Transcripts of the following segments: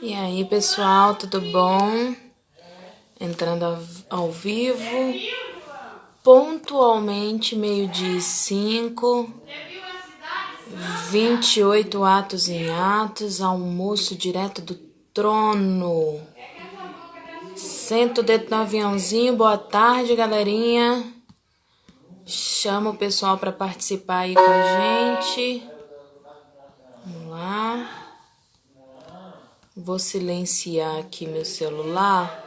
E aí, pessoal, tudo bom? Entrando ao vivo, pontualmente, meio-dia e 5, 28 atos em atos, almoço direto do trono. Senta o dedo no aviãozinho, boa tarde, galerinha. Chama o pessoal para participar aí com a gente. Vamos lá. Vou silenciar aqui meu celular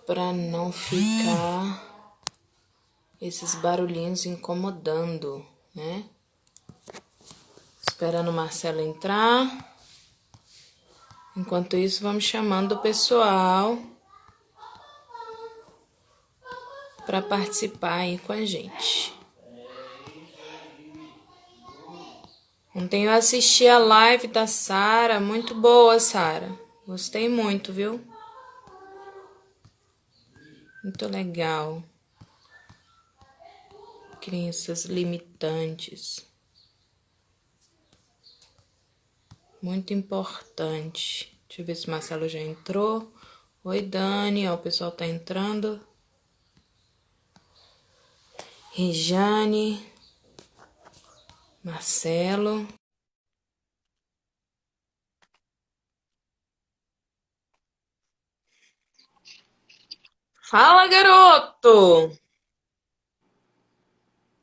para não ficar esses barulhinhos incomodando, né? Esperando o Marcelo entrar. Enquanto isso, vamos chamando o pessoal para participar aí com a gente. Ontem eu assisti a live da Sara, muito boa, Sara. Gostei muito, viu? Muito legal. Crenças limitantes. Muito importante. Deixa eu ver se o Marcelo já entrou. Oi, Dani. Ó, o pessoal tá entrando. Rejane. Marcelo. Fala, garoto!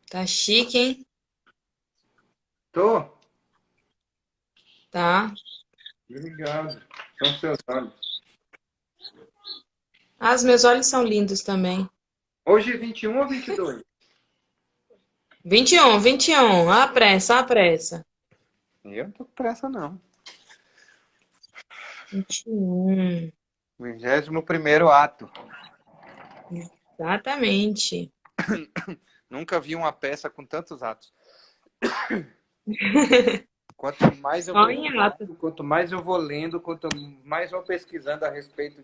Tá chique, hein? Tô? Tá. Obrigado. São seus olhos. Ah, os meus olhos são lindos também. Hoje é 21 ou 22? 21, 21. A pressa, a pressa. Eu não tô com pressa, não. 21. 21º ato. Exatamente. Nunca vi uma peça com tantos atos. Quanto mais eu Só vou em ata. estudando, quanto mais eu vou lendo, quanto mais eu vou pesquisando a respeito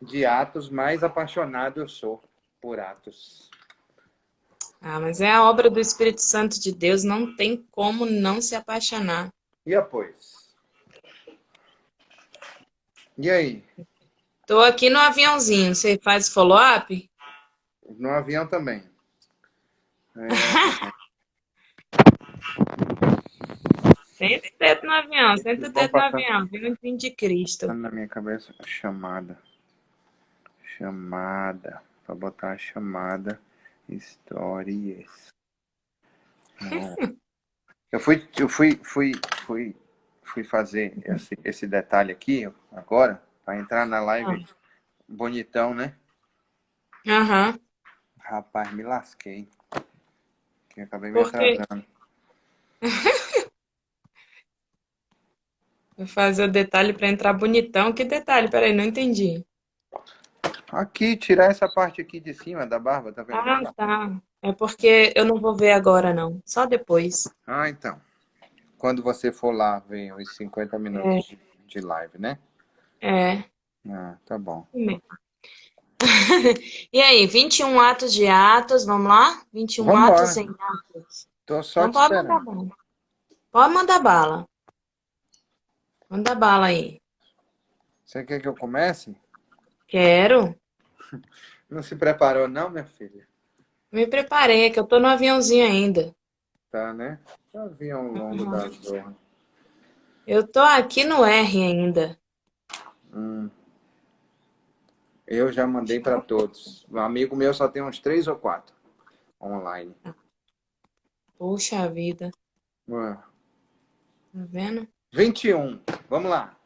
de atos, mais apaixonado eu sou por atos. Ah, mas é a obra do Espírito Santo de Deus, não tem como não se apaixonar. E após? E aí? Tô aqui no aviãozinho, você faz follow-up? No avião também. É, Senta o dedo no avião, senta o vão dedo no passando avião, vindo de Cristo. na minha cabeça chamada. Chamada. Pra botar a chamada. Histórias. Eu fui fazer esse detalhe aqui agora, para entrar na live bonitão, né? Aham. Rapaz, me lasquei. Que acabei me Por quê? atrasando. Vou fazer o detalhe para entrar bonitão. Que detalhe? Peraí, não entendi. Aqui, tirar essa parte aqui de cima da barba, tá vendo Ah, aqui? tá. É porque eu não vou ver agora, não. Só depois. Ah, então. Quando você for lá, vem os 50 minutos É, de live, né? é. Ah, tá bom. E aí, 21 atos de atos, vamos lá? 21 atos Vambora. em atos. Tô só Então te pode mandar esperando. bala. Pode mandar bala. Manda bala aí. Você quer que eu comece? Quero. Não se preparou não, minha filha? Me preparei, que eu tô no aviãozinho ainda. Tá, né? Avião longo da zorra. Eu tô aqui no R ainda. Hum. Eu já mandei para todos. Um amigo meu só tem uns 3 ou 4 online. Puxa vida. Ué. Tá vendo? 21. Vamos lá.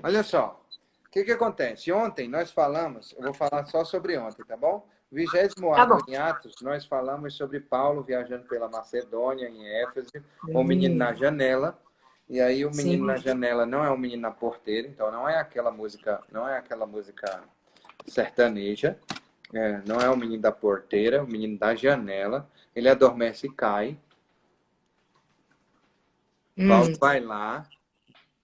Olha só. O que acontece? Ontem nós falamos, eu vou falar só sobre ontem, tá bom? 20º Tá ato bom. em Atos, nós falamos sobre Paulo viajando pela Macedônia, em Éfeso, o menino Sim, na janela. E aí o menino sim. na janela não é o menino na porteira, então não é aquela música sertaneja. Não é o menino da porteira, é o menino da janela. Ele adormece e cai. Paulo Hum. vai lá,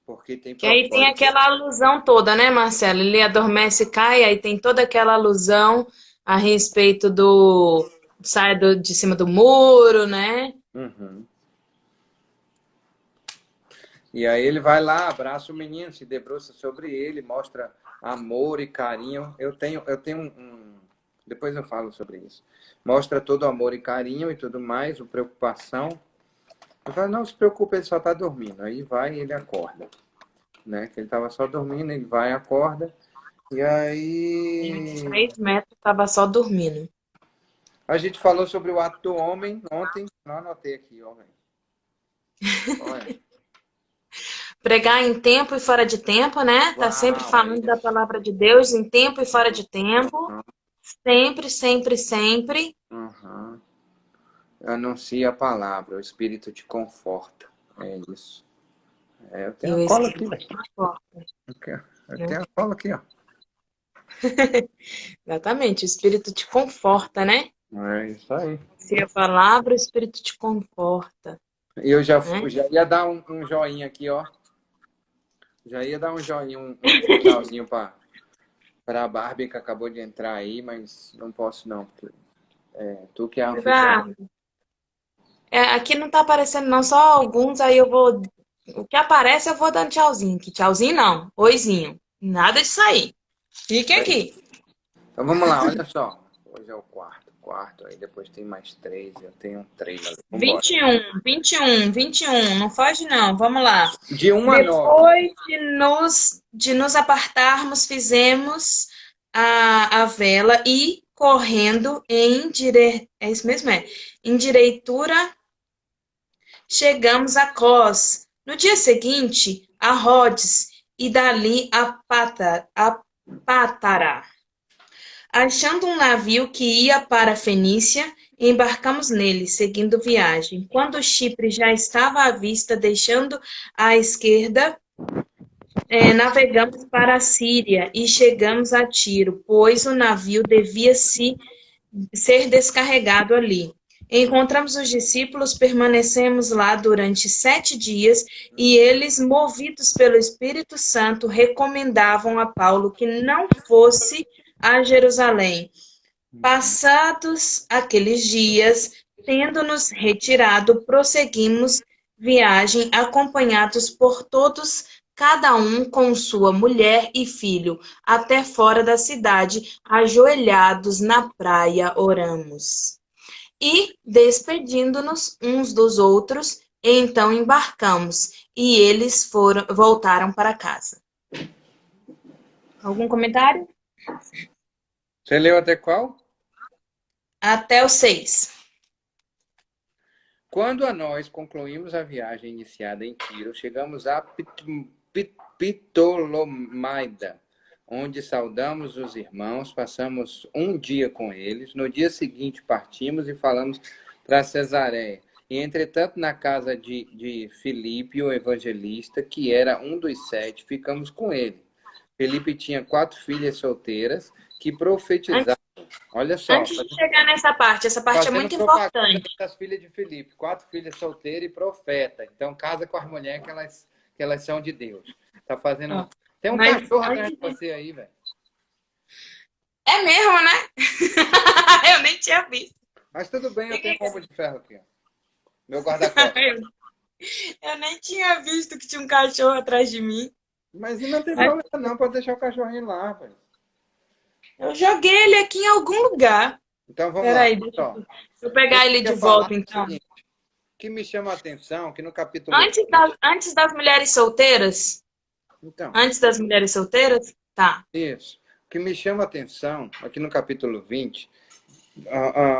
porque tem Que aí tem propósito. aquela alusão toda, né, Marcelo? Ele adormece e cai, aí tem toda aquela alusão a respeito do sai de cima do muro, né? Uhum. E aí ele vai lá, abraça o menino, se debruça sobre ele, mostra amor e carinho. Eu tenho depois eu falo sobre isso. Mostra todo amor e carinho e tudo mais, preocupação. Eu falo, não se preocupe, ele só está dormindo. Aí vai e ele acorda. Né? Que ele estava só dormindo, ele vai e acorda. E Uns aí 3 metros, tava só dormindo. a gente falou sobre o ato do homem ontem. Não anotei aqui, homem. Olha. Pregar em tempo e fora de tempo, né? Tá sempre Uau, é falando da isso. palavra de Deus em tempo e fora de tempo. Sempre, sempre, sempre. Uhum. Anuncia a palavra, o Espírito te conforta. É isso. Eu E tenho o a cola aqui, Espírito velho. te conforta, Eu né? tenho a cola aqui, ó. Exatamente, o Espírito te conforta, né? É isso aí. Se a palavra, o Espírito te conforta, E eu já, né? já ia dar um joinha aqui, ó. Já ia dar um joinha, um tchauzinho para a Barbie que acabou de entrar aí, mas não posso não. Porque, tu que é a anfitriã. Aqui não tá aparecendo não, só alguns, aí eu vou... O que aparece eu vou dando tchauzinho. Que tchauzinho não, oizinho. Nada disso aí. Fique aqui. Então vamos lá, olha só. Hoje é o quarto, aí depois tem mais 3, eu tenho 3 ali. Vambora. 21, não foge não, vamos lá. De 1 a 9. Depois de nos apartarmos, fizemos a vela e, correndo é isso mesmo, em direitura, chegamos a Cós. No dia seguinte, a Rhodes e dali a Pátara. Achando um navio que ia para a Fenícia, embarcamos nele, seguindo viagem. Quando Chipre já estava à vista, deixando à esquerda, navegamos para a Síria e chegamos a Tiro, pois o navio devia ser descarregado ali. Encontramos os discípulos, permanecemos lá durante 7 dias e eles, movidos pelo Espírito Santo, recomendavam a Paulo que não fosse a Jerusalém. Passados aqueles dias, tendo-nos retirado, prosseguimos viagem, acompanhados por todos, cada um com sua mulher e filho, até fora da cidade, ajoelhados na praia, oramos. E, despedindo-nos uns dos outros, então embarcamos, e eles voltaram para casa. Algum comentário? Você leu até qual? Até o 6. Quando a nós concluímos a viagem iniciada em Tiro, chegamos a Ptolomaida, onde saudamos os irmãos, passamos um dia com eles. No dia seguinte partimos e falamos para Cesareia. E, entretanto, na casa de Filipe, o evangelista, que era um dos 7, ficamos com ele. Filipe tinha 4 filhas solteiras que profetizavam. Olha só, Antes de chegar nessa parte, essa parte é fazendo muito propaganda importante. das filhas de Filipe. 4 filhas solteiras e profeta. Então, casa com as mulheres que elas são de Deus. Tá fazendo. Ó, Tem um mas cachorro atrás antes de você aí, velho. É mesmo, né? Eu nem tinha visto. Mas tudo bem, eu tenho Fiquei- um pombo de ferro aqui, ó. Meu guarda-costas. Eu nem tinha visto que tinha um cachorro atrás de mim. Mas não tem Mas problema, não. Pode deixar o cachorrinho lá, velho. eu joguei ele aqui em algum lugar. Então vamos lá. Peraí, deixa Ó, eu pegar ele de quer falar volta, o então. seguinte, o que me chama a atenção, que no capítulo. Antes das mulheres solteiras? Então, Antes das mulheres solteiras? Tá. isso. O que me chama a atenção, aqui no capítulo 20,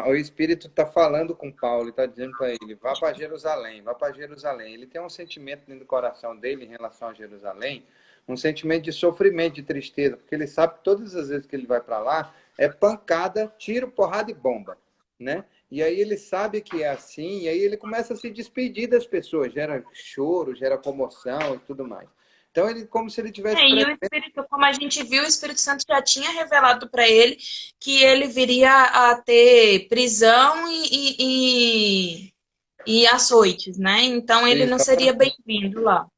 o Espírito está falando com Paulo, está dizendo para ele, vá para Jerusalém, vá para Jerusalém. Ele tem um sentimento dentro do coração dele em relação a Jerusalém, um sentimento de sofrimento, de tristeza, porque ele sabe que todas as vezes que ele vai para lá, é pancada, tiro, porrada e bomba, né? E aí ele sabe que é assim, e aí ele começa a se despedir das pessoas, gera choro, gera comoção e tudo mais. Então, ele como se ele tivesse... E o Espírito, como a gente viu, o Espírito Santo já tinha revelado para ele que ele viria a ter prisão e açoites, né? Então ele não seria bem-vindo lá.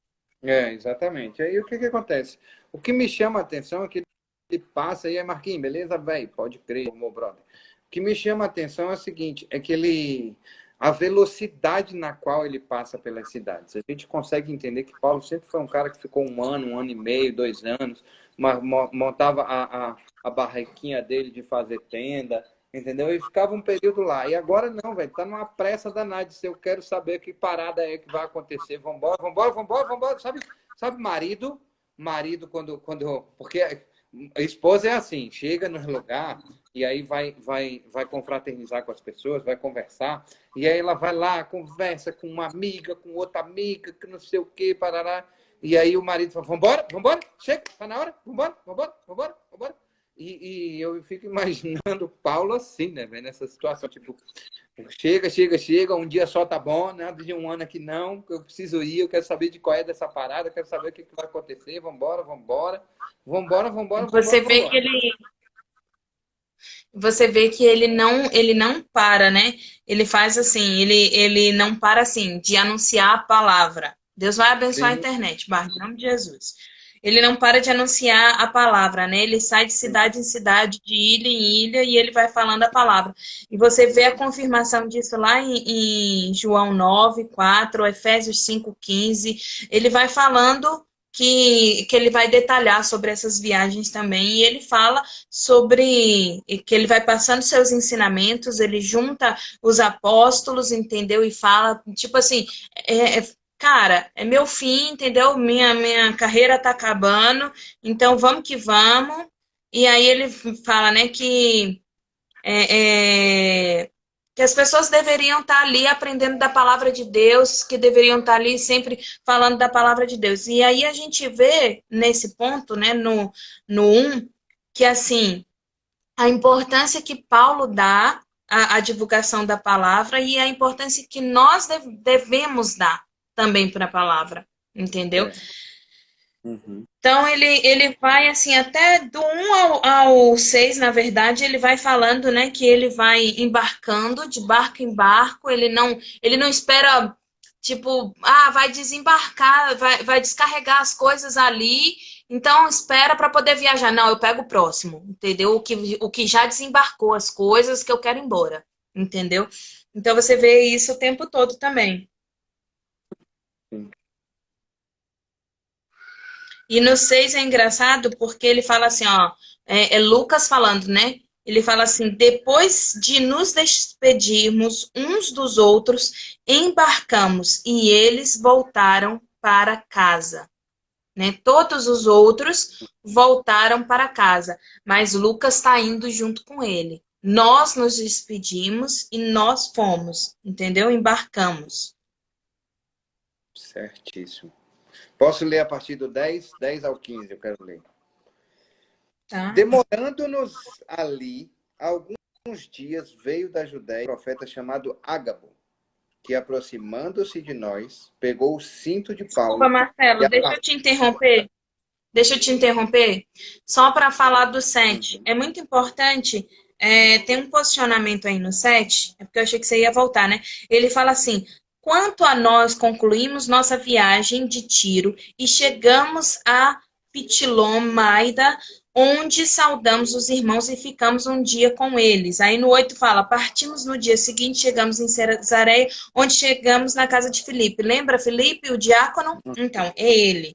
Exatamente. Aí o que acontece? O que me chama a atenção é que ele passa aí, Marquinhos, beleza, velho? Pode crer, meu brother. O que me chama a atenção é o seguinte, é que ele... a velocidade na qual ele passa pelas cidades. A gente consegue entender que Paulo sempre foi um cara que ficou um ano e meio, 2 anos, montava a barraquinha dele de fazer tenda, entendeu? E ficava um período lá. E agora não, velho, tá numa pressa danada. Se eu quero saber que parada é que vai acontecer, vambora, vambora, vambora, vambora. Sabe marido porque a esposa é assim, chega no lugar e aí vai confraternizar com as pessoas, vai conversar, e aí ela vai lá, conversa com uma amiga, com outra amiga, que não sei o que, parará. E aí o marido fala, vambora, vambora, chega, tá na hora, vambora, vambora, vambora, vambora. E eu fico imaginando Paulo assim, né, velho, nessa situação, tipo, chega, um dia só tá bom, nada de um ano aqui não, eu preciso ir, eu quero saber de qual é dessa parada, eu quero saber o que vai acontecer, vambora, vambora, vambora, vambora, Você vambora, vê que vambora. ele não para, né? Ele faz assim, ele não para assim de anunciar a palavra. Deus vai abençoar a Sim, internet, Bart, em nome de Jesus. Ele não para de anunciar a palavra, né? Ele sai de cidade em cidade, de ilha em ilha, e ele vai falando a palavra. E você vê a confirmação disso lá em João 9:4, Efésios 5:15. Ele vai falando que ele vai detalhar sobre essas viagens também, e ele fala sobre que ele vai passando seus ensinamentos, ele junta os apóstolos, entendeu? E fala, tipo assim, cara, é meu fim, entendeu? Minha carreira tá acabando, então vamos que vamos. E aí ele fala, né, que as pessoas deveriam estar ali aprendendo da palavra de Deus, que deveriam estar ali sempre falando da palavra de Deus. E aí a gente vê nesse ponto, né, no 1, que assim, a importância que Paulo dá à divulgação da palavra e a importância que nós devemos dar também para a palavra, entendeu? é. Uhum. Então, ele vai, assim, até do 1 ao 6, na verdade, ele vai falando, né, que ele vai embarcando de barco em barco, ele não espera, tipo, vai desembarcar, vai descarregar as coisas ali, então espera para poder viajar. Não, eu pego o próximo, entendeu? O que já desembarcou as coisas que eu quero ir embora, entendeu? Então, você vê isso o tempo todo também. Sim. E no 6 é engraçado porque ele fala assim, ó, é Lucas falando, né? Ele fala assim, depois de nos despedirmos uns dos outros, embarcamos e eles voltaram para casa, né? Todos os outros voltaram para casa, mas Lucas está indo junto com ele. Nós nos despedimos e nós fomos, entendeu? Embarcamos. Certíssimo. Posso ler a partir do 10 ao 15, eu quero ler. Tá? Demorando-nos ali, alguns dias veio da Judéia um profeta chamado Ágabo, que aproximando-se de nós, pegou o cinto de Desculpa, Paulo e Marcelo, deixa eu te interromper. Deixa eu te interromper, só para falar do 7. Uhum. É muito importante, tem um posicionamento aí no 7, é porque eu achei que você ia voltar, né? Ele fala assim, quanto a nós concluímos nossa viagem de Tiro e chegamos a Pitilomaida, onde saudamos os irmãos e ficamos um dia com eles. Aí no 8 fala, partimos no dia seguinte, chegamos em Cesareia, onde chegamos na casa de Filipe. Lembra Filipe, o diácono? Então, é ele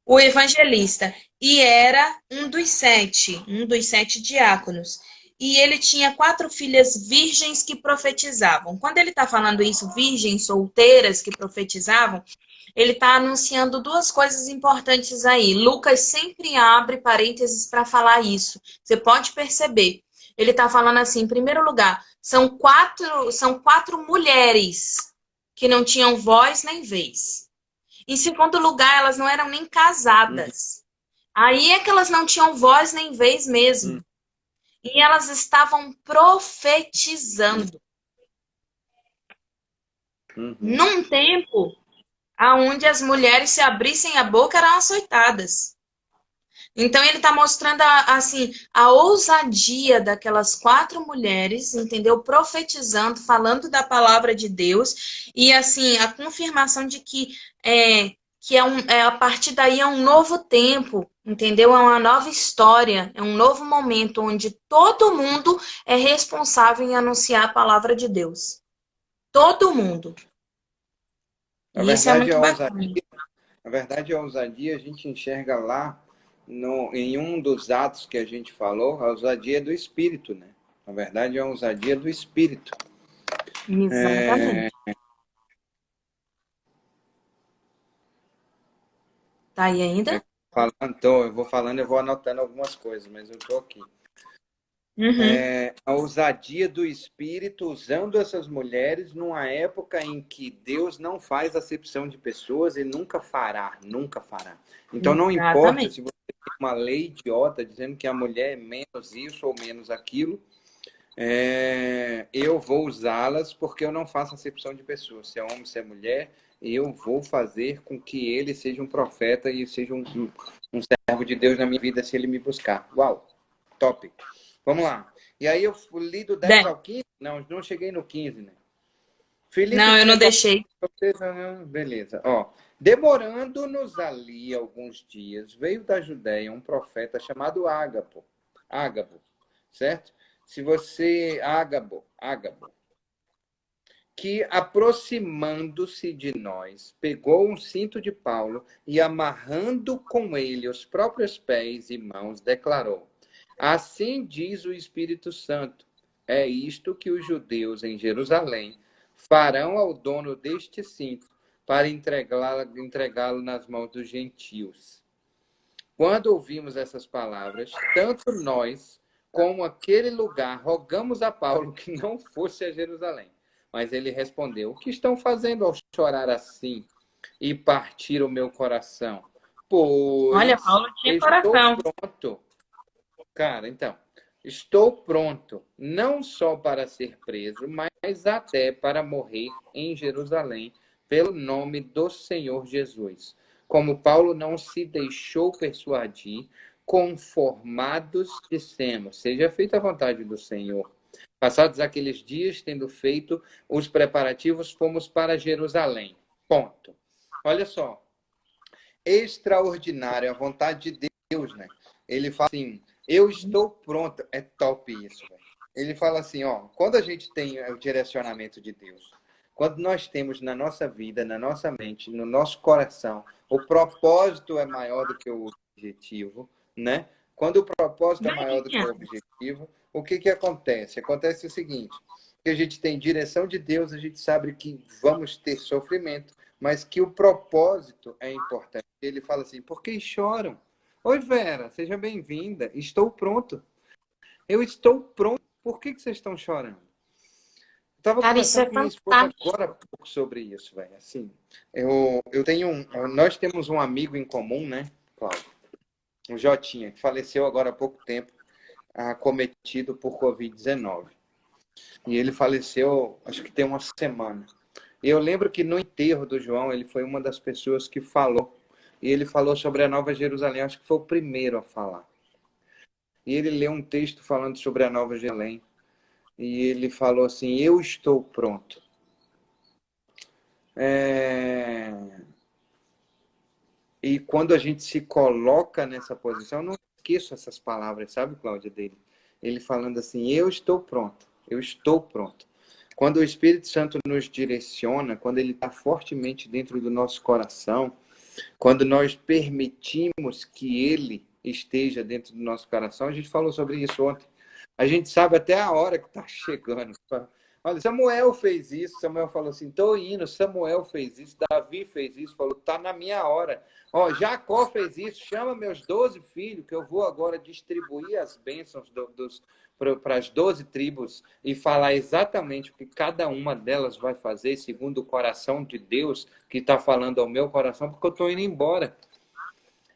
o evangelista, e era um dos sete diáconos. E ele tinha 4 filhas virgens que profetizavam. Quando ele está falando isso, virgens solteiras que profetizavam, ele está anunciando 2 coisas importantes aí. Lucas sempre abre parênteses para falar isso. Você pode perceber. Ele está falando assim, em primeiro lugar, são quatro mulheres que não tinham voz nem vez. Em segundo lugar, elas não eram nem casadas. Aí é que elas não tinham voz nem vez mesmo. E elas estavam profetizando. Uhum. Num tempo onde as mulheres, se abrissem a boca, eram açoitadas. Então ele está mostrando assim a ousadia daquelas 4 mulheres, entendeu? Profetizando, falando da palavra de Deus e assim a confirmação de que a partir daí é um novo tempo, entendeu? É uma nova história, é um novo momento onde todo mundo é responsável em anunciar a palavra de Deus. todo mundo. Na E isso é verdade, muito a bacana. ousadia, na verdade, a ousadia a gente enxerga lá em um dos atos que a gente falou, a ousadia do espírito, né? Na verdade, é a ousadia do espírito. Exatamente. Tá aí ainda? Eu vou falando, eu vou anotando algumas coisas, mas eu estou aqui. Uhum. A ousadia do espírito usando essas mulheres numa época em que Deus não faz acepção de pessoas e nunca fará, nunca fará. Então não importa Exatamente. se você tem uma lei idiota dizendo que a mulher é menos isso ou menos aquilo, eu vou usá-las porque eu não faço acepção de pessoas. Se é homem, se é mulher, eu vou fazer com que ele seja um profeta e seja um servo de Deus na minha vida se ele me buscar. Uau, top. Vamos lá. E aí eu li do 10 Bem, ao 15? Não, não cheguei no 15, né? Filipe não, eu não tinha deixei. beleza. Ó, demorando-nos ali alguns dias, veio da Judéia um profeta chamado Ágabo, certo? Se você Ágabo, que aproximando-se de nós, pegou um cinto de Paulo e amarrando com ele os próprios pés e mãos, declarou: Assim diz o Espírito Santo: é isto que os judeus em Jerusalém farão ao dono deste cinto para entregá-lo nas mãos dos gentios. Quando ouvimos essas palavras, tanto nós como aquele lugar rogamos a Paulo que não fosse a Jerusalém. Mas ele respondeu: O que estão fazendo ao chorar assim e partir o meu coração? Olha, Pois Paulo tinha estou coração. pronto. Cara, então, estou pronto, não só para ser preso, mas até para morrer em Jerusalém, pelo nome do Senhor Jesus. Como Paulo não se deixou persuadir, conformados dissemos, seja feita a vontade do Senhor. Passados aqueles dias, tendo feito os preparativos, fomos para Jerusalém. Ponto. Olha só, extraordinária a vontade de Deus, né? Ele fala assim, eu estou pronto. É top isso, velho. Ele fala assim, ó, quando a gente tem o direcionamento de Deus, quando nós temos na nossa vida, na nossa mente, no nosso coração, o propósito é maior do que o objetivo, né? Quando o propósito é maior do que o objetivo, o que que acontece? Acontece o seguinte, que a gente tem direção de Deus, a gente sabe que vamos ter sofrimento, mas que o propósito é importante. Ele fala assim, por que choram? Oi, Vera, seja bem-vinda. Estou pronto. Eu estou pronto. Por que vocês estão chorando? Estava Cara, isso conversando é com minha esposa fantástico. agora há pouco sobre isso, velho. Assim, nós temos um amigo em comum, né, Cláudio? O Jotinha, que faleceu agora há pouco tempo, acometido por Covid-19. E ele faleceu, acho que tem uma semana. E eu lembro que no enterro do João, ele foi uma das pessoas que falou. E ele falou sobre a Nova Jerusalém, acho que foi o primeiro a falar. E ele leu um texto falando sobre a Nova Jerusalém. E ele falou assim, eu estou pronto. E quando a gente se coloca nessa posição, eu não esqueço essas palavras, sabe, Cláudia, dele? Ele falando assim, eu estou pronto, eu estou pronto. Quando o Espírito Santo nos direciona, quando ele está fortemente dentro do nosso coração, quando nós permitimos que ele esteja dentro do nosso coração, a gente falou sobre isso ontem. A gente sabe até a hora que está chegando. Olha, Samuel fez isso, Samuel falou assim, estou indo, Samuel fez isso, Davi fez isso, falou, está na minha hora. Ó, Jacó fez isso, chama meus 12 filhos, que eu vou agora distribuir as bênçãos para as 12 tribos e falar exatamente o que cada uma delas vai fazer, segundo o coração de Deus, que está falando ao meu coração, porque eu estou indo embora.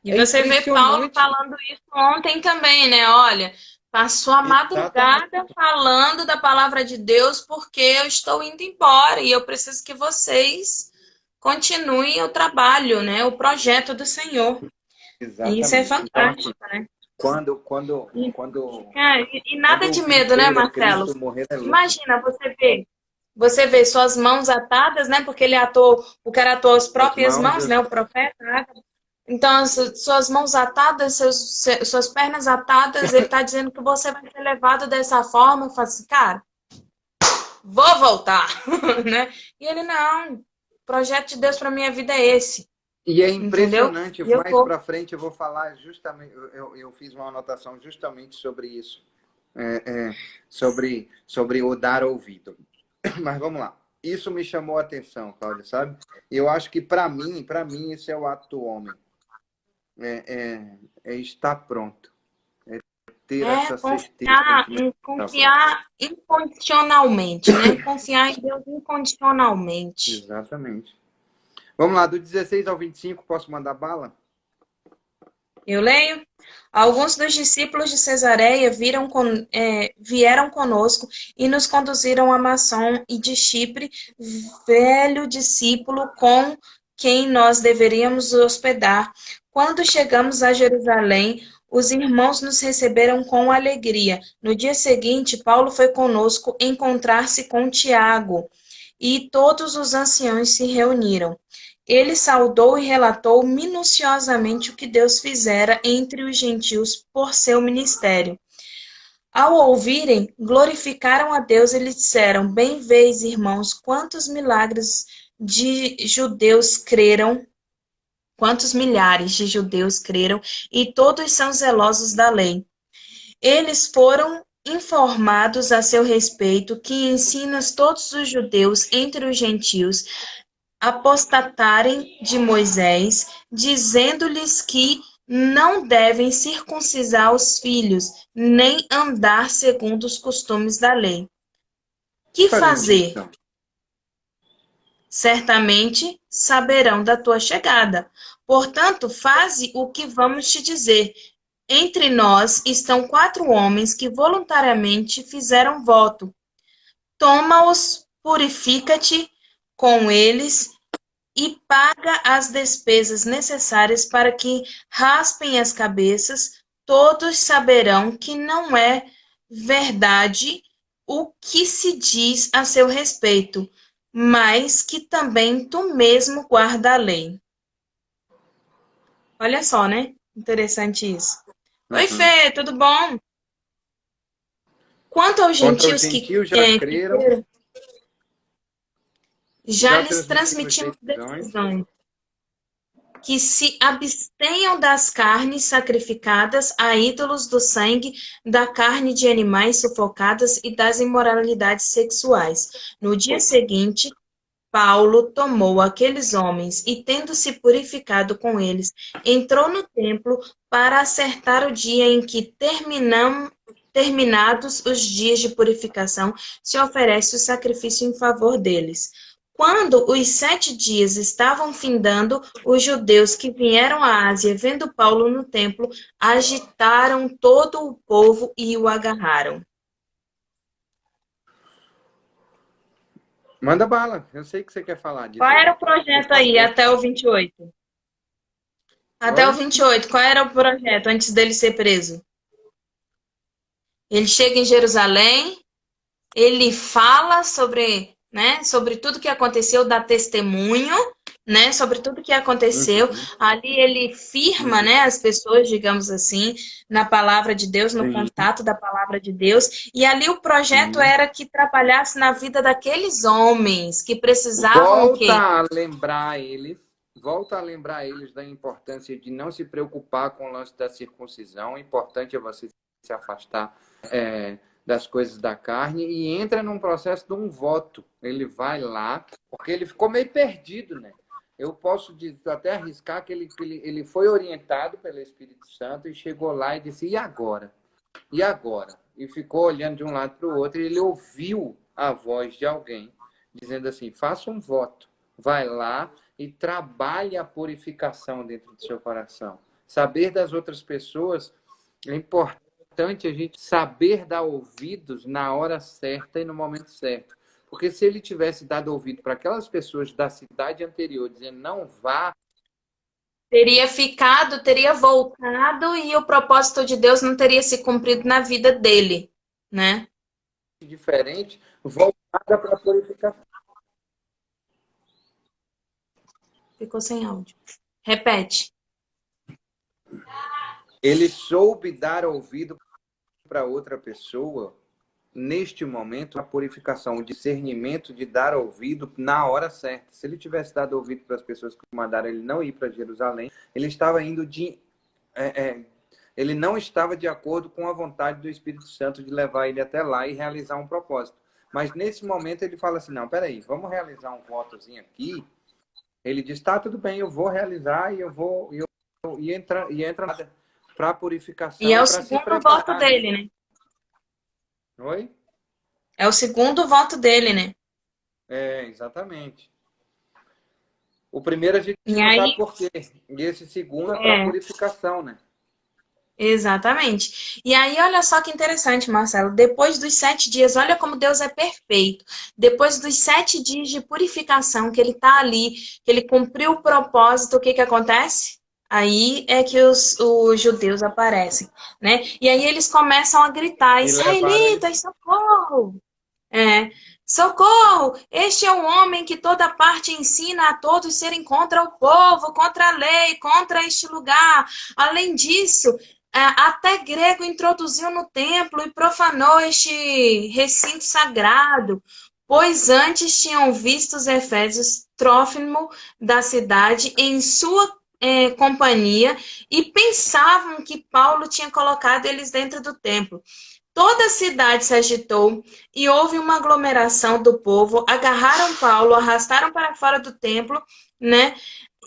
E É você vê Paulo impressionante. falando isso ontem também, né? Olha, passou a Exatamente. madrugada falando da palavra de Deus porque eu estou indo embora e eu preciso que vocês continuem o trabalho, né? O projeto do Senhor. E isso é Exatamente. Então, assim, fantástico, né? quando, quando, E, quando, cara, e nada quando de o medo, né, viver é Marcelo? Cristo, morrer é lucro. Imagina, você vê suas mãos atadas, né? Porque ele atou, o cara atou as As próprias mãos, mãos, né? O profeta. Então, suas mãos atadas, suas pernas atadas, ele está dizendo que você vai ser levado dessa forma. Eu falo assim, cara, vou voltar, né? E ele, não, o projeto de Deus para minha vida é esse, E é entendeu? impressionante, E eu mais vou. para frente eu vou falar justamente, eu fiz uma anotação justamente sobre isso, sobre o dar ouvido. Mas vamos lá. Isso me chamou a atenção, Cláudia, sabe? Eu acho que para mim, esse é o ato do homem. É estar pronto. É ter É essa certeza de que está pronto. confiar incondicionalmente, né? Confiar em Deus incondicionalmente. Exatamente. Vamos lá, do 16 ao 25, posso mandar bala? Eu leio. Alguns dos discípulos de Cesareia vieram conosco e nos conduziram a Mnason e de Chipre, velho discípulo com quem nós deveríamos hospedar. Quando chegamos a Jerusalém, os irmãos nos receberam com alegria. No dia seguinte, Paulo foi conosco encontrar-se com Tiago, e todos os anciãos se reuniram. Ele saudou e relatou minuciosamente o que Deus fizera entre os gentios por seu ministério. Ao ouvirem, glorificaram a Deus e lhe disseram: Bem vês, irmãos, quantos milhares de judeus creram, e todos são zelosos da lei. Eles foram informados a seu respeito que ensinas todos os judeus entre os gentios apostatarem de Moisés, dizendo-lhes que não devem circuncisar os filhos, nem andar segundo os costumes da lei. Que Faremos fazer? então. Certamente saberão da tua chegada. Portanto, faze o que vamos te dizer. Entre nós estão 4 homens que voluntariamente fizeram voto. Toma-os, purifica-te com eles e paga as despesas necessárias para que raspem as cabeças. Todos saberão que não é verdade o que se diz a seu respeito, mas que também tu mesmo guarda a lei. Olha só, né? Interessante isso. Oi, Uhum. Fê, tudo bom? Quanto aos Contra os gentios gentios já que creram, creram, já já lhes transmitimos transmitimos decisões. decisões que se abstenham das carnes sacrificadas a ídolos, do sangue, da carne de animais sufocadas e das imoralidades sexuais. No dia seguinte, Paulo tomou aqueles homens e, tendo se purificado com eles, entrou no templo para acertar o dia em que terminados os dias de purificação, se oferece o sacrifício em favor deles. Quando os 7 dias estavam findando, os judeus que vieram à Ásia, vendo Paulo no templo, agitaram todo o povo e o agarraram. Manda bala. Eu sei que você quer falar Qual disso era aí. o Por projeto aí favor. até o 28? Até o Oi? 28, qual era o projeto antes dele ser preso? Ele chega em Jerusalém, ele fala sobre, né, sobre tudo que aconteceu, dá testemunho, né, sobre tudo que aconteceu. Uhum. Ali ele firma, Uhum. né, as pessoas, digamos assim, na palavra de Deus, no Sim, contato da palavra de Deus. E ali o projeto sim. era que trabalhasse na vida daqueles homens que precisavam o quê? Volta a lembrar eles, volta a lembrar eles da importância de não se preocupar com o lance da circuncisão. O importante é você se afastar das coisas da carne e entra num processo de um voto. Ele vai lá, porque ele ficou meio perdido, né? Eu posso até arriscar que ele foi orientado pelo Espírito Santo e chegou lá e disse: e agora? E agora? E ficou olhando de um lado para o outro e ele ouviu a voz de alguém dizendo assim: faça um voto, vai lá e trabalhe a purificação dentro do seu coração. Saber das outras pessoas é importante a gente saber dar ouvidos na hora certa e no momento certo. Porque se ele tivesse dado ouvido para aquelas pessoas da cidade anterior dizendo não vá, Teria ficado, teria voltado e o propósito de Deus não teria se cumprido na vida dele, né? diferente, voltada para a purificação. Ficou sem áudio. Repete. Ele soube dar ouvido para outra pessoa neste momento, a purificação, o discernimento de dar ouvido na hora certa. Se ele tivesse dado ouvido para as pessoas que mandaram ele não ir para Jerusalém, ele estava indo ele não estava de acordo com a vontade do Espírito Santo de levar ele até lá e realizar um propósito. Mas nesse momento ele fala assim, não, peraí, vamos realizar um votozinho aqui. Ele diz, tá, tudo bem, eu vou realizar e entra para a E purificação é e o para se segundo voto preparar. dele, né? Oi? É o segundo voto dele, né? Exatamente. O primeiro a gente E não aí, sabe por quê. E esse segundo é para é, purificação, né? exatamente. E aí, olha só que interessante, Marcelo. Depois dos 7 dias, olha como Deus é perfeito. Depois dos 7 dias de purificação, que ele está ali, que ele cumpriu o propósito, o que que acontece? Aí é que os judeus aparecem, né? E aí eles começam a gritar: E levaram ele. Israelitas, socorro! É, socorro! Este é o homem que toda parte ensina a todos serem contra o povo, contra a lei, contra este lugar. Além disso, até grego introduziu no templo e profanou este recinto sagrado, pois antes tinham visto os efésios Trófimo da cidade em sua companhia e pensavam que Paulo tinha colocado eles dentro do templo. Toda a cidade se agitou e houve uma aglomeração do povo. Agarraram Paulo, arrastaram para fora do templo, né?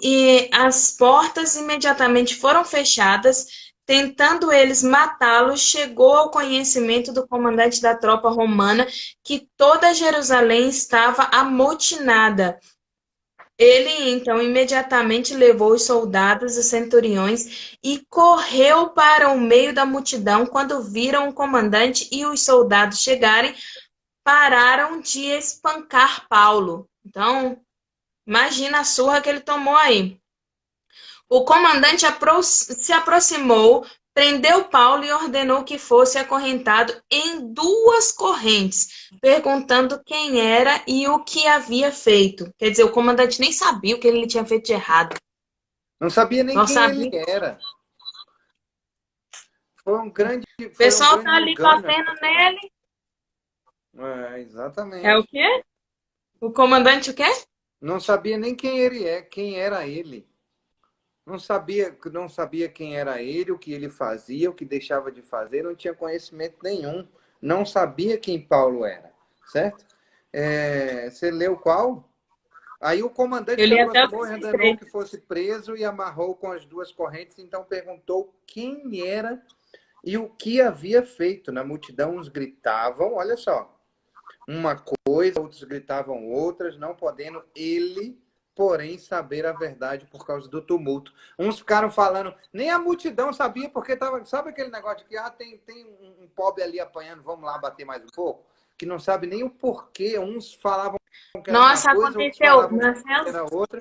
E as portas imediatamente foram fechadas. Tentando eles matá-lo, chegou ao conhecimento do comandante da tropa romana que toda Jerusalém estava amotinada. Ele, então, imediatamente levou os soldados e centuriões e correu para o meio da multidão. Quando viram o comandante e os soldados chegarem, pararam de espancar Paulo. Então, imagina a surra que ele tomou aí. O comandante se aproximou, prendeu Paulo e ordenou que fosse acorrentado em 2 correntes, perguntando quem era e o que havia feito. Quer dizer, o comandante nem sabia o que ele tinha feito de errado. Não sabia nem Não quem ele sabia. era. Foi um grande, O foi um pessoal tá grande ali engano. batendo nele. É o Exatamente. quê? O comandante o quê? Não sabia nem quem ele é, quem era ele. Não sabia quem era ele, o que ele fazia, o que deixava de fazer, não tinha conhecimento nenhum. Não sabia quem Paulo era, certo? Você leu qual? Aí o comandante Eu se li até o aproximou e ordenou 33. que fosse preso e amarrou com as 2 correntes. Então perguntou quem era e o que havia feito. Na multidão uns gritavam, olha só, uma coisa, outros gritavam outras, não podendo ele, porém, saber a verdade por causa do tumulto. Uns ficaram falando, nem a multidão sabia, porque tava, sabe aquele negócio de que tem um pobre ali apanhando, vamos lá bater mais um pouco? Que não sabe nem o porquê. Uns falavam que era uma Nossa, coisa, outros aconteceu, falavam que Marcelo. era outra.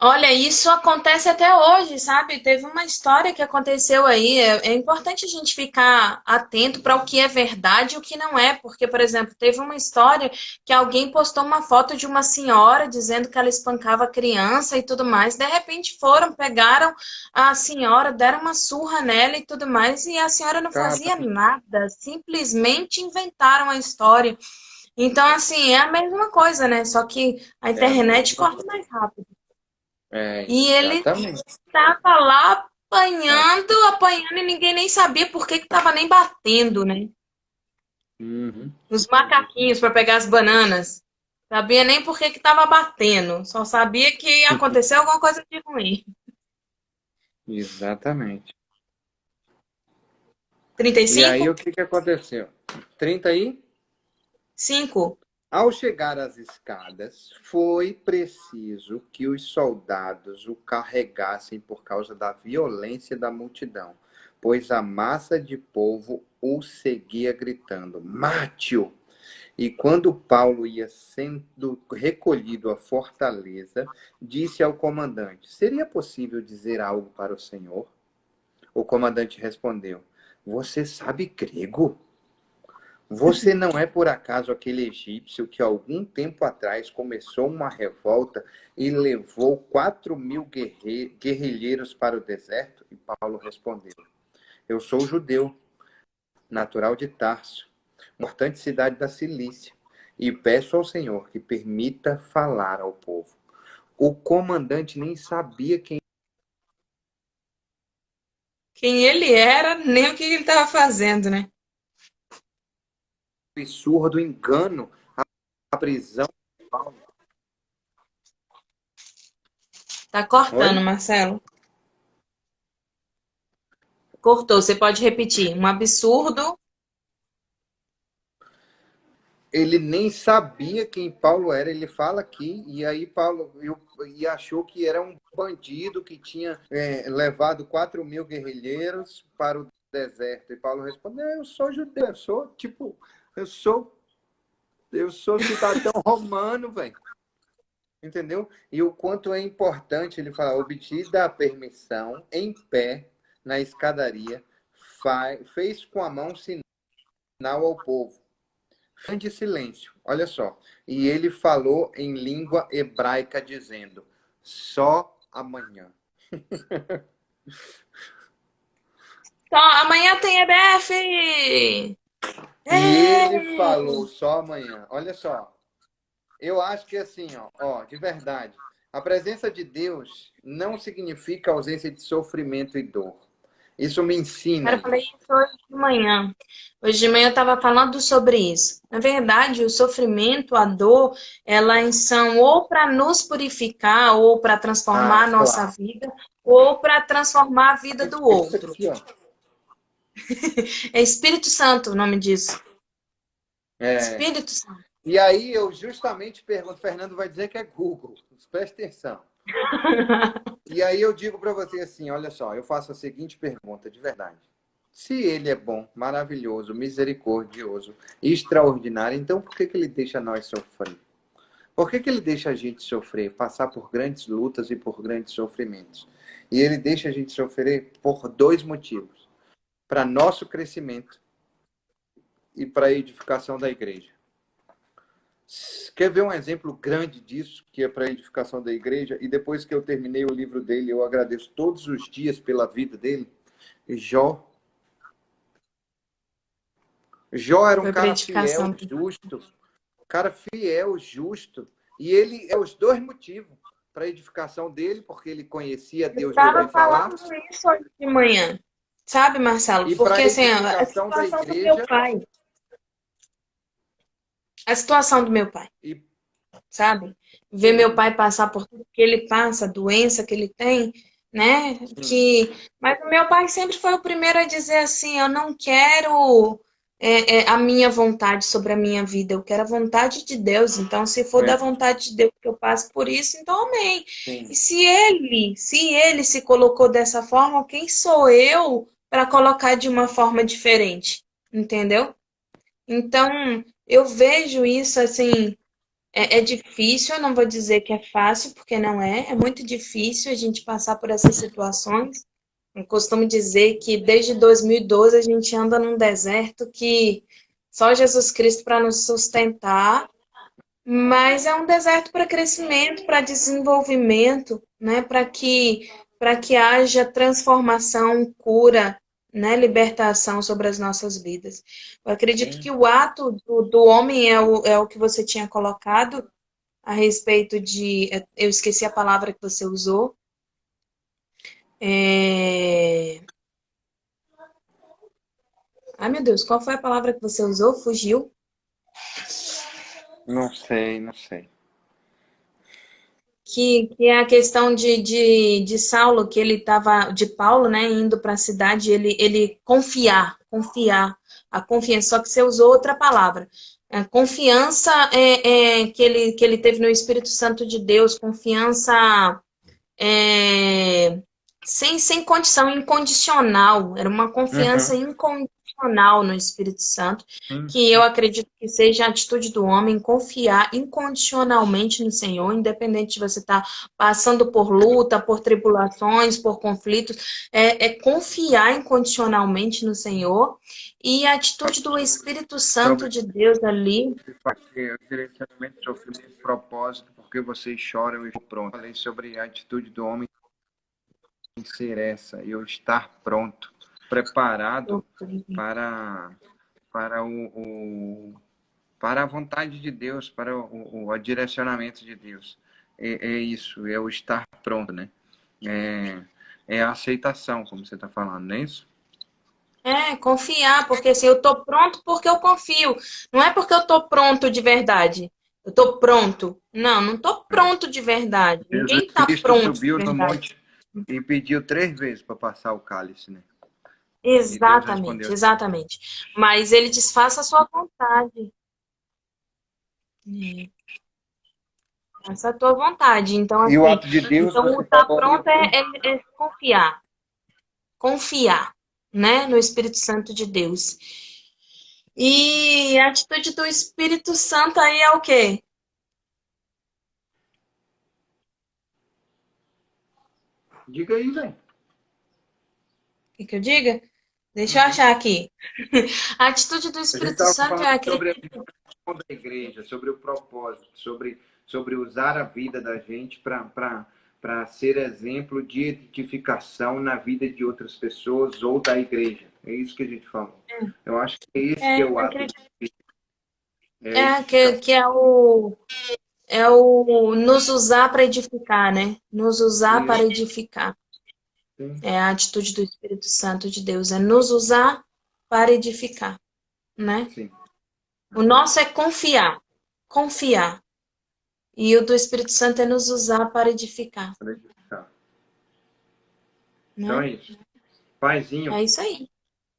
Olha, isso acontece até hoje, sabe? Teve uma história que aconteceu aí. É importante a gente ficar atento para o que é verdade e o que não é, porque, por exemplo, teve uma história que alguém postou uma foto de uma senhora dizendo que ela espancava a criança e tudo mais. De repente foram, pegaram a senhora, deram uma surra nela e tudo mais, e a senhora não Cara, fazia nada, simplesmente inventaram a história. Então, assim, é a mesma coisa, né? Só que a é a internet mesma corre coisa. mais rápido. E ele Exatamente. tava lá apanhando e ninguém nem sabia por que que tava nem batendo, né? Uhum. Os macaquinhos para pegar as bananas. Sabia nem por que que tava batendo. Só sabia que aconteceu alguma coisa de ruim. Exatamente. E aí, 35? o que que aconteceu? 30 aí? 5. Ao chegar às escadas, foi preciso que os soldados o carregassem por causa da violência da multidão, pois a massa de povo o seguia gritando: Mate-o! E quando Paulo ia sendo recolhido à fortaleza, disse ao comandante: Seria possível dizer algo para o senhor? O comandante respondeu: Você sabe grego? Você não é por acaso aquele egípcio que algum tempo atrás começou uma revolta e levou 4.000 guerrilheiros para o deserto? E Paulo respondeu: Eu sou judeu, natural de Tarso, importante cidade da Cilícia, e peço ao Senhor que permita falar ao povo. O comandante nem sabia Quem ele era, nem o que ele estava fazendo, né? absurdo engano, a prisão. Tá cortando, Oi? Marcelo. Cortou, você pode repetir. Um absurdo. Ele nem sabia quem Paulo era. Ele fala aqui, e aí Paulo e achou que era um bandido que tinha levado 4.000 guerrilheiros para o deserto. E Paulo responde: "Não, eu sou judeu, eu sou tipo, eu sou cidadão romano, velho." Entendeu? E o quanto é importante ele falar: obtida a permissão, em pé, na escadaria, fez com a mão sinal ao povo. Grande silêncio, olha só. E ele falou em língua hebraica, dizendo: só amanhã. Só amanhã tem EBF! E ele É! falou só amanhã. Olha só. Eu acho que assim, ó, de verdade, a presença de Deus não significa ausência de sofrimento e dor. Isso me ensina Cara, eu falei isso. isso hoje de manhã. Hoje de manhã eu estava falando sobre isso. Na verdade, o sofrimento, a dor, elas são ou para nos purificar, ou para transformar Ah, a nossa claro. vida, ou para transformar a vida do Isso outro. aqui, ó. É Espírito Santo o nome disso. É. Espírito Santo. E aí eu justamente pergunto, Fernando vai dizer que é Google. Presta atenção. E aí eu digo para você assim, olha só, eu faço a seguinte pergunta de verdade. Se ele é bom, maravilhoso, misericordioso, extraordinário, então por que ele deixa nós sofrer? Por que ele deixa a gente sofrer, passar por grandes lutas e por grandes sofrimentos? E ele deixa a gente sofrer por dois motivos: para nosso crescimento e para a edificação da igreja. Quer ver um exemplo grande disso, que é para a edificação da igreja? E depois que eu terminei o livro dele, eu agradeço todos os dias pela vida dele. Jó. Jó era um Foi para cara fiel, edificação. justo. Cara fiel, justo. E ele é os dois motivos para a edificação dele, porque ele conhecia Eu Deus de estava ouvir falar, falando isso hoje de manhã. Sabe, Marcelo? e para Porque a assim, ó, edificação da igreja. a situação do meu pai, E sabe? Ver sim, meu pai passar por tudo que ele passa, a doença que ele tem, né? sim, Mas o meu pai sempre foi o primeiro a dizer assim: eu não quero a minha vontade sobre a minha vida, eu quero a vontade de Deus. Então, se for da é, vontade de Deus que eu passe por isso, então amém. E sim. se ele se colocou dessa forma, quem sou eu para colocar de uma forma diferente? Entendeu? Então, eu vejo isso assim. É difícil, eu não vou dizer que é fácil, porque não é. É muito difícil a gente passar por essas situações. Eu costumo dizer que desde 2012 a gente anda num deserto que só Jesus Cristo para nos sustentar, mas é um deserto para crescimento, para desenvolvimento, né? Para que haja transformação, cura, né? Libertação sobre as nossas vidas. Eu acredito que Sim. o ato do homem é o que você tinha colocado a respeito de. Eu esqueci a palavra que você usou. É... Ai, meu Deus, qual foi a palavra que você usou? Fugiu? Não sei, não sei. Que é a questão de Saulo, que ele estava, de Paulo, né, indo para a cidade, ele confiar, a confiança, só que você usou outra palavra. A confiança que ele teve no Espírito Santo de Deus, confiança é, sem condição, incondicional. Era uma confiança Uhum. incondicional no Espírito Santo, Sim, que eu acredito que seja a atitude do homem confiar incondicionalmente no Senhor, independente de você estar passando por luta, por tribulações, por conflitos, é confiar incondicionalmente no Senhor. E a atitude do Espírito Santo sobre de Deus ali. o direcionamento, sofrimento, propósito, porque vocês choram, eu estou pronto. Falei sobre a atitude do homem em ser essa, eu estar pronto, preparado para para para a vontade de Deus, para o direcionamento de Deus. É isso, é o estar pronto, né? É a aceitação, como você está falando, não é isso? Confiar, porque assim, eu tô pronto porque eu confio. Não é porque eu tô pronto de verdade. Eu tô pronto. Não, não tô É. pronto de verdade. Jesus Ninguém tá Cristo pronto de subiu no verdade. monte e pediu 3 vezes para passar o cálice, né? E Deus Exatamente, respondeu. exatamente. Mas ele diz, faça a sua vontade. É, faça a tua vontade. Então, E o assim, ato de Deus, então o você tá falou, pronto é confiar. Confiar, né, no Espírito Santo de Deus. E a atitude do Espírito Santo aí é o quê? diga aí, velho. Que eu diga? Deixa eu achar aqui. A atitude do A gente Espírito estava Santo falando é aquele. sobre a edificação da igreja, sobre o propósito, sobre usar a vida da gente para ser exemplo de edificação na vida de outras pessoas ou da igreja. É isso que a gente falou. Eu acho que é esse que é o ato Aquele, de é a que edificação. é o nos usar para edificar, né? Nos usar para Isso, edificar. sim, É a atitude do Espírito Santo de Deus, é nos usar para edificar, né? sim, O nosso é confiar, confiar. E o do Espírito Santo é nos usar para edificar, para edificar. Então né? é isso. Paizinho, É isso aí.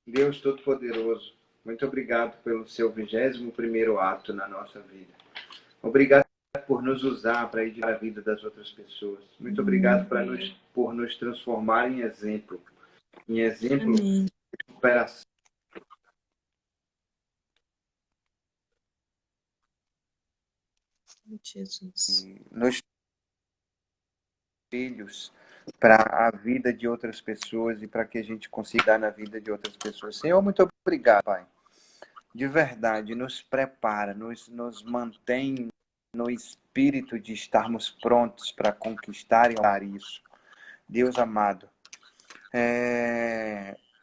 Deus Todo-Poderoso, muito obrigado pelo seu 21º ato na nossa vida. Obrigado por nos usar para edificar a vida das outras pessoas. Muito obrigado por nos transformar em exemplo Amém. de superação, Jesus. nos filhos para a vida de outras pessoas e para que a gente consiga dar na vida de outras pessoas. Senhor, muito obrigado, Pai. De verdade, nos prepara, nos mantém no espírito de estarmos prontos para conquistar e dar isso. Deus amado,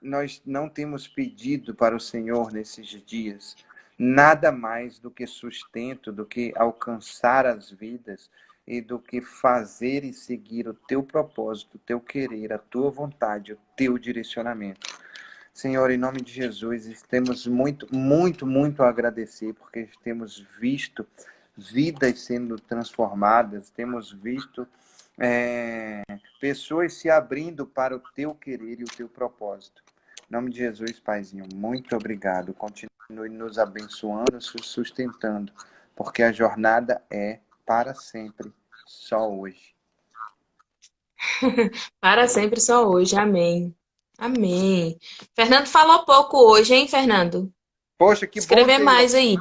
nós não temos pedido para o Senhor nesses dias nada mais do que sustento, do que alcançar as vidas e do que fazer e seguir o teu propósito, o teu querer, a tua vontade, o teu direcionamento. Senhor, em nome de Jesus, temos muito, muito, muito a agradecer, porque temos visto vidas sendo transformadas, temos visto pessoas se abrindo para o teu querer e o teu propósito. Em nome de Jesus, Paizinho, muito obrigado. Continue nos abençoando, nos sustentando, porque a jornada é para sempre, só hoje. Para sempre só hoje. Amém. Amém. Fernando falou pouco hoje, hein, Fernando? Poxa, que bom Escrever ter ele mais aqui.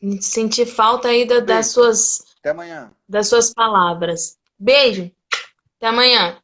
aí. Senti falta aí Um das beijo. suas, Até amanhã. das suas palavras. Beijo. Até amanhã.